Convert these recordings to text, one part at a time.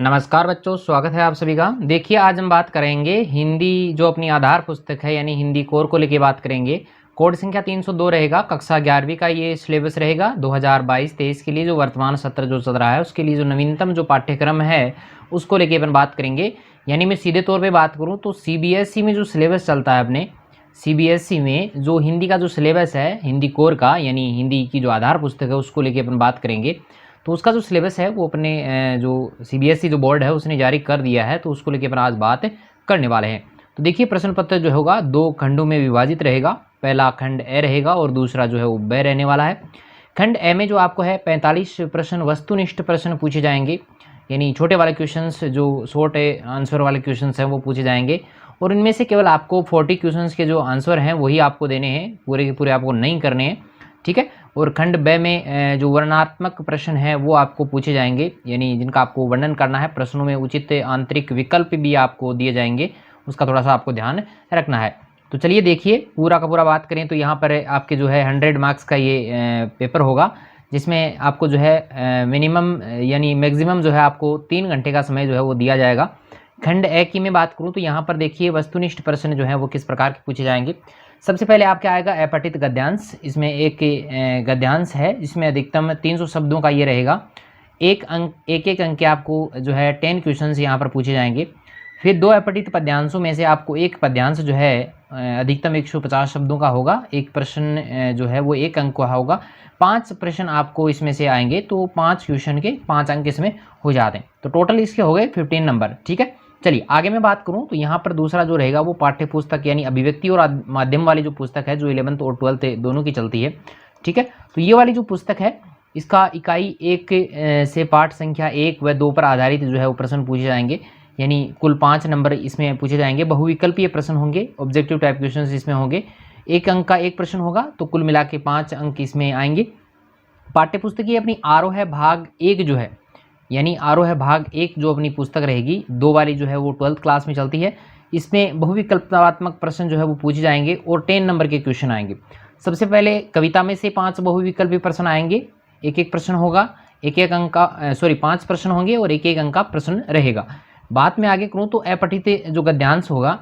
नमस्कार बच्चों, स्वागत है आप सभी का। देखिए, आज हम बात करेंगे हिंदी जो अपनी आधार पुस्तक है यानी हिंदी कोर को लेके बात करेंगे। कोड संख्या 302 रहेगा। कक्षा 11वीं का ये सिलेबस रहेगा 2022-23 के लिए। जो वर्तमान सत्र जो चल रहा है उसके लिए जो नवीनतम जो पाठ्यक्रम है उसको लेके अपन बात करेंगे। यानी मैं सीधे तौर पर बात करूँ तो CBSE में जो सिलेबस चलता है अपने CBSE में जो हिंदी का जो सिलेबस है हिंदी कोर का यानी हिंदी की जो आधार पुस्तक है उसको लेके अपन बात करेंगे। तो उसका जो सिलेबस है वो अपने जो CBSE जो बोर्ड है उसने जारी कर दिया है, तो उसको लेकर अपन आज बात करने वाले हैं। तो देखिए, प्रश्न पत्र जो होगा 2 खंडों में विभाजित रहेगा। पहला खंड ए रहेगा और दूसरा जो है वो ब रहने वाला है। खंड ए में जो आपको है 45 प्रश्न वस्तुनिष्ठ प्रश्न पूछे जाएंगे, यानी छोटे वाले क्वेश्चंस जो शॉर्ट आंसर वाले क्वेश्चंस हैं वो पूछे जाएंगे। और इनमें से केवल आपको 40 क्वेश्चंस के जो आंसर हैं वही आपको देने हैं, पूरे के पूरे आपको नहीं करने हैं, ठीक है। और खंड ब में जो वर्णनात्मक प्रश्न है वो आपको पूछे जाएंगे, यानी जिनका आपको वर्णन करना है। प्रश्नों में उचित आंतरिक विकल्प भी आपको दिए जाएंगे, उसका थोड़ा सा आपको ध्यान रखना है। तो चलिए देखिए, पूरा का पूरा बात करें तो यहाँ पर आपके जो है 100 मार्क्स का ये पेपर होगा, जिसमें आपको जो है मिनिमम यानी मैक्सिमम जो है आपको 3 घंटे का समय जो है वो दिया जाएगा। खंड ए की मैं बात करूँ तो यहाँ पर देखिए वस्तुनिष्ठ प्रश्न जो है वो किस प्रकार के पूछे जाएंगे। सबसे पहले आपके आएगा अपठित गद्यांश। इसमें एक गद्यांश है जिसमें अधिकतम 300 शब्दों का ये रहेगा। एक अंक के आपको जो है 10 क्वेश्चंस यहाँ पर पूछे जाएंगे। फिर 2 अपठित पद्यांशों में से आपको एक पद्यांश जो है अधिकतम 150 शब्दों का होगा। एक प्रश्न जो है वो 1 अंक का होगा। 5 प्रश्न आपको इसमें से आएंगे, तो 5 क्वेश्चन के 5 अंक इसमें हो जाते हैं। तो टोटल इसके हो गए 15 नंबर, ठीक है। चलिए आगे मैं बात करूं तो यहाँ पर दूसरा जो रहेगा वो पाठ्य पुस्तक यानी अभिव्यक्ति और माध्यम वाली जो पुस्तक है, जो 11th और 12th दोनों की चलती है, ठीक है। तो ये वाली जो पुस्तक है इसका इकाई 1 से पाठ संख्या 1 व 2 पर आधारित जो है वो प्रश्न पूछे जाएंगे, यानी कुल 5 नंबर इसमें पूछे जाएंगे। बहुविकल्पीय प्रश्न होंगे, ऑब्जेक्टिव टाइप क्वेश्चन इसमें होंगे। 1 अंक का 1 प्रश्न होगा, तो कुल मिला के 5 अंक इसमें आएंगे। पाठ्यपुस्तक की अपनी आरोह है भाग 1 जो है, यानी आरोह है भाग 1 जो अपनी पुस्तक रहेगी, 2 वाली जो है वो 12th क्लास में चलती है। इसमें बहुविकल्पात्मक प्रश्न जो है वो पूछे जाएंगे और 10 नंबर के क्वेश्चन आएंगे। सबसे पहले कविता में से 5 बहुविकल्पी प्रश्न आएंगे, 1-1 प्रश्न होगा, 1-1 अंक का 5 प्रश्न होंगे और 1-1 अंक का प्रश्न रहेगा। बात में आगे करूँ तो अपठित जो गद्यांश होगा,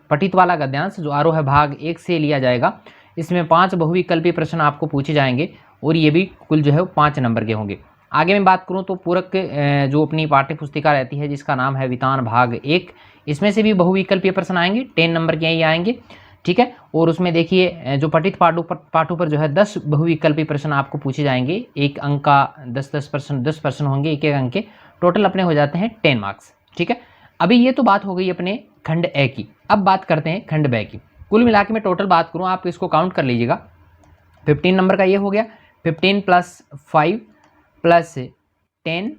पठित वाला गद्यांश जो आरोह भाग 1 से लिया जाएगा, इसमें 5 बहुविकल्पी प्रश्न आपको पूछे जाएंगे और ये भी कुल जो है 5 नंबर के होंगे। आगे मैं बात करूं तो पूरक जो अपनी पाठ्य पुस्तिका रहती है जिसका नाम है वितान भाग 1, इसमें से भी बहुविकल्पीय प्रश्न आएंगे, 10 नंबर के ही आएंगे, ठीक है। और उसमें देखिए जो पठित पाठों पर जो है 10 बहुविकल्पीय प्रश्न आपको पूछे जाएंगे। 1 अंक का 10 प्रश्न होंगे, 1-1 अंक के, टोटल अपने हो जाते हैं 10 मार्क्स, ठीक है। अभी ये तो बात हो गई अपने खंड ए की। अब बात करते हैं खंड ब की। कुल मिला के मैं टोटल बात करूँ, आप इसको काउंट कर लीजिएगा। 15 नंबर का ये हो गया, 15 + 5 + 10,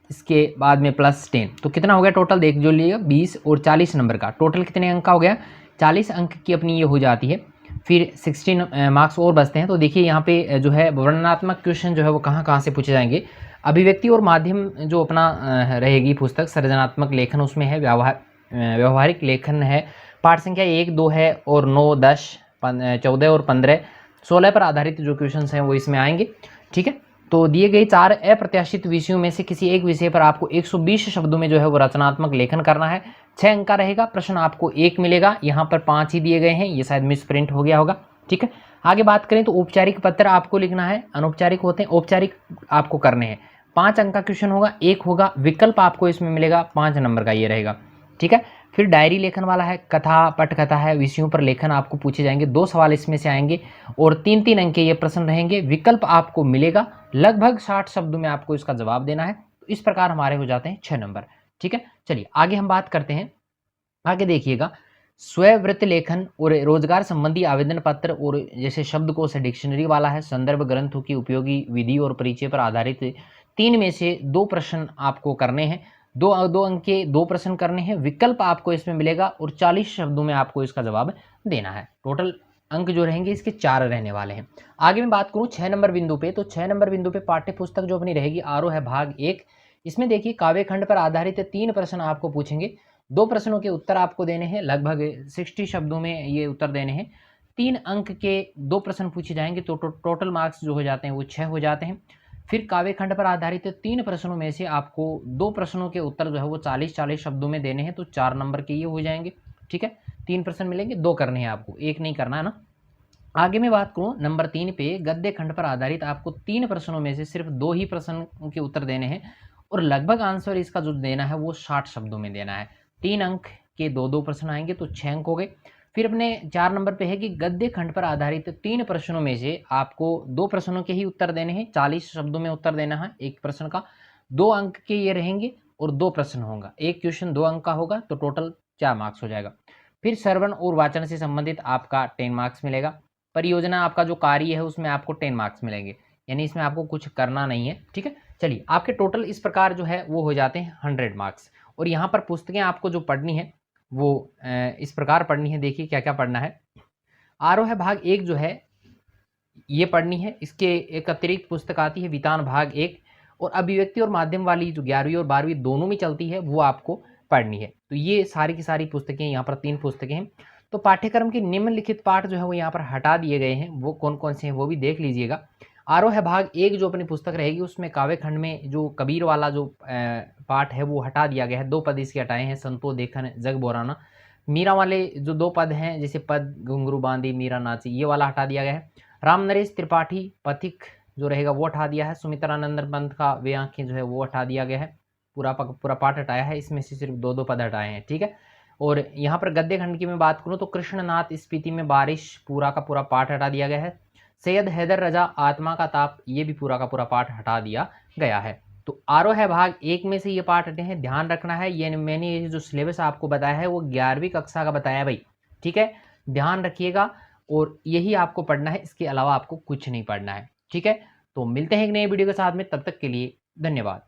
इसके बाद में +10, तो कितना हो गया टोटल, देख जो लिएगा 20 और 40 नंबर का। टोटल कितने अंक का हो गया, 40 अंक की अपनी ये हो जाती है। फिर 16 मार्क्स और बचते हैं। तो देखिए यहाँ पे जो है वर्णनात्मक क्वेश्चन जो है वो कहाँ कहाँ से पूछे जाएंगे। अभिव्यक्ति और माध्यम जो अपना रहेगी पुस्तक, सृजनात्मक लेखन उसमें है, व्यवहारिक लेखन है, पाठ संख्या 1, 2 है और 9, 10, 14 और 15, 16 पर आधारित जो क्वेश्चन हैं वो इसमें आएंगे, ठीक है। तो दिए गए 4 अप्रत्याशित विषयों में से किसी एक विषय पर आपको 120 शब्दों में जो है वो रचनात्मक लेखन करना है। 6 अंक का रहेगा, प्रश्न आपको 1 मिलेगा। यहाँ पर 5 ही दिए गए हैं, ये शायद मिस प्रिंट हो गया होगा, ठीक है। आगे बात करें तो औपचारिक पत्र आपको लिखना है, अनौपचारिक होते हैं, औपचारिक आपको करने हैं। 5 अंक का क्वेश्चन होगा, 1 होगा, विकल्प आपको इसमें मिलेगा 5 नंबर का ये रहेगा, ठीक है। फिर डायरी लेखन वाला है, कथा पटकथा है, विषयों पर लेखन आपको पूछे जाएंगे, 2 सवाल इसमें से आएंगे और 3-3 अंक के ये प्रश्न रहेंगे। विकल्प आपको मिलेगा, लगभग 60 शब्दों में आपको इसका जवाब देना है। तो इस प्रकार हमारे हो जाते हैं 6 नंबर, ठीक है। चलिए आगे हम बात करते हैं। आगे देखिएगा, स्ववृत्त लेखन और रोजगार संबंधी आवेदन पत्र, और जैसे शब्दकोश डिक्शनरी वाला है, संदर्भ ग्रंथों की उपयोगी विधि और परिचय पर आधारित 3 में से 2 प्रश्न आपको करने हैं। 2 अंक के 2 प्रश्न करने हैं। विकल्प आपको इसमें मिलेगा और 40 शब्दों में आपको इसका जवाब देना है। टोटल अंक जो रहेंगे इसके 4 रहने वाले हैं। आगे मैं बात करूं 6 नंबर बिंदु पे, तो 6 नंबर बिंदु पे पाठ्य पुस्तक जो अपनी रहेगी आरोह है भाग 1, इसमें देखिए काव्य खंड पर आधारित 3 प्रश्न आपको पूछेंगे। 2 प्रश्नों के उत्तर आपको देने हैं, लगभग 60 शब्दों में ये उत्तर देने हैं। 3 अंक के 2 प्रश्न पूछे जाएंगे, तो टोटल मार्क्स जो हो जाते हैं वो 6 हो जाते हैं। फिर काव्य खंड पर आधारित 3 प्रश्नों में से आपको 2 प्रश्नों के उत्तर जो है वो 40-40 शब्दों में देने हैं, तो 4 नंबर के ये हो जाएंगे। ठीक है, 3 प्रश्न मिलेंगे, 2 करने हैं आपको, 1 नहीं करना है ना। आगे मैं बात करूं नंबर 3 पे, गद्य खंड पर आधारित आपको 3 प्रश्नों में से सिर्फ 2 ही प्रश्न के उत्तर देने हैं और लगभग आंसर इसका जो देना है वो 60 शब्दों में देना है। 3 अंक के 2-2 प्रश्न आएंगे तो 6 अंक हो गए। फिर अपने 4 नंबर पे है कि गद्य खंड पर आधारित 3 प्रश्नों में से आपको 2 प्रश्नों के ही उत्तर देने हैं, 40 शब्दों में उत्तर देना है एक प्रश्न का, 2 अंक के ये रहेंगे और 2 प्रश्न होगा, एक क्वेश्चन 2 अंक का होगा, तो टोटल 4 मार्क्स हो जाएगा। फिर श्रवण और वाचन से संबंधित आपका 10 मार्क्स मिलेगा। परियोजना आपका जो कार्य है उसमें आपको 10 मार्क्स मिलेंगे, यानी इसमें आपको कुछ करना नहीं है। ठीक है, चलिए आपके टोटल इस प्रकार जो है वो हो जाते हैं 100 मार्क्स। और यहाँ पर पुस्तकें आपको जो पढ़नी है वो इस प्रकार पढ़नी है। देखिए क्या क्या पढ़ना है। आरोह भाग 1 जो है ये पढ़नी है, इसके एक अतिरिक्त पुस्तक आती है वितान भाग 1, और अभिव्यक्ति और माध्यम वाली जो 11वीं और 12वीं दोनों में चलती है वो आपको पढ़नी है। तो ये सारी की सारी पुस्तकें, यहाँ पर 3 पुस्तकें हैं। तो पाठ्यक्रम के निम्नलिखित पाठ जो है वो यहाँ पर हटा दिए गए हैं, वो कौन कौन से हैं वो भी देख लीजिएगा। आरोह भाग 1 जो अपनी पुस्तक रहेगी उसमें काव्य खंड में जो कबीर वाला जो पाठ है वो हटा दिया गया है, 2 पद इसके हटाए हैं, संतो देखन जग बोराना। मीरा वाले जो 2 पद हैं, जैसे पद घुंघरू बांधी मीरा नाची, ये वाला हटा दिया गया है। राम नरेश त्रिपाठी पथिक जो रहेगा वो हटा दिया है। सुमित्रानंद पंत का वे आंखें जो है वो हटा दिया गया है, पूरा पाठ हटाया है, इसमें से सिर्फ 2-2 पद हटाए हैं। ठीक है, और यहाँ पर गद्य खंड की मैं बात करूँ तो कृष्णनाथ स्पीति में बारिश पूरा का पूरा पाठ हटा दिया गया है। सैयद हैदर रजा आत्मा का ताप, ये भी पूरा का पूरा पाठ हटा दिया गया है। तो आरोह भाग 1 में से ये पाठ हटे हैं, ध्यान रखना है। ये मैंने जो सिलेबस आपको बताया है वो 11वीं कक्षा का बताया भाई। ठीक है, ध्यान रखिएगा, और यही आपको पढ़ना है, इसके अलावा आपको कुछ नहीं पढ़ना है। ठीक है, तो मिलते हैं एक नए वीडियो के साथ में, तब तक के लिए धन्यवाद।